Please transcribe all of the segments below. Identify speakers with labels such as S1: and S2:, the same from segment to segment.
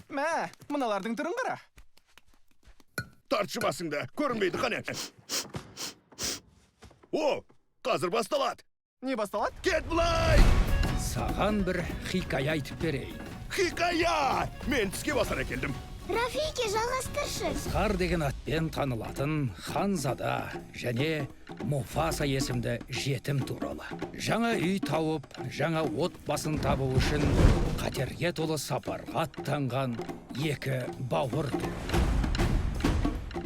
S1: Мә, мыналардың түрін қара.
S2: Тартшы басыңды, көрінбейді қане. О, қазір басталады.
S1: Не басталады?
S2: Кет бұлай!
S3: Саған бір хикая айтып берейін.
S2: Хикая! Мен тіске басар әкелдім.
S4: Рафике, жалғастыршы.
S3: Ызғар деген атпен танылатын Ханзада және Муфаса есімді жетім туралы. Жаңа үй тауып, жаңа отбасын табу үшін қатерге толы сапарға аттанған екі бауыр.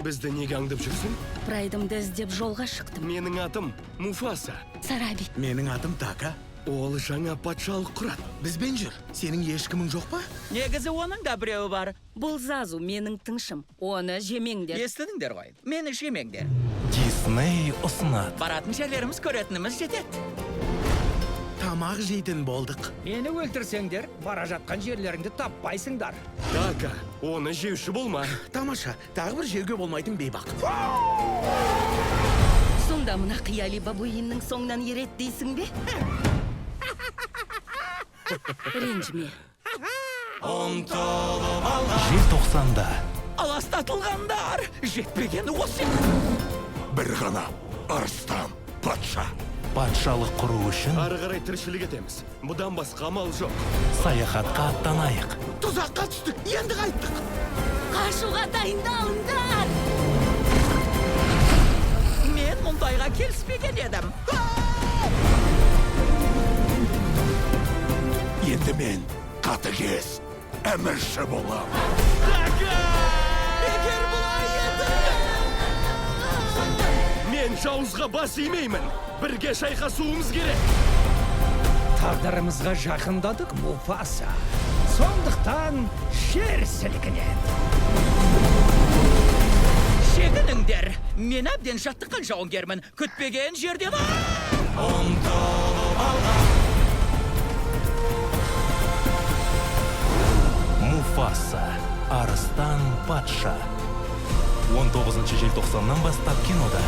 S5: Бізді неге аңдып жүрсің?
S6: Прайдымды іздеп жолға шықтым.
S5: Менің атым Муфаса.
S6: Сараби.
S7: Менің атым Така.
S5: Ол жаңа патшалық құрады.
S7: Бізбен жүр. Сенің ешкімің жоқ па?
S8: Негізі оның да біреуі бар.
S6: Бұл Зазу менің тыңшым. Оны жемеңдер.
S8: Естідіңдер ғой. Мені жемеңдер.
S7: Дисней ұсынады.
S8: Баратын жерлеріміз көретініміз жетеді.
S7: Тамақ жейтін болдық.
S3: Мені өлтірсеңдер, бара жатқан жерлеріңді таппайсыңдар.
S5: Така, оны жеуші болма.
S7: Тамаша, тағы бір жеуге болмайтын бейбақ.
S6: Сонда мына қияли бабуиннің соңынан ерет дейсің бе? Ренжіме.
S7: Желтоқсанда
S8: Аластатылғандар! Жетпегені осы!
S2: Бір ғана арыстан патша.
S7: патшалық құру үшін
S5: Ары қарай тіршілік етеміз. Бұдан басқа амал жоқ.
S7: саяхатқа аттанайық.
S5: Тұзаққа түстік, енді қайттық.
S6: Қашуға дайындалыңдар!
S8: Мен мұндайға келіспеген едім.
S2: Енді мен қатыгез әмірші болам.
S8: Егер бұлай
S5: Мен жауызға бас имеймін. Бірге шайқасуымыз керек.
S3: Тағдырымызға жақындадық, Муфаса. Сондықтан жер сілкінеді.
S8: шегініңдер. Мен әбден жаттыққан жауынгермін. Күтпеген жерден
S7: Муфаса, арыстан патша. 19 желтоқсаннан бастап кинода.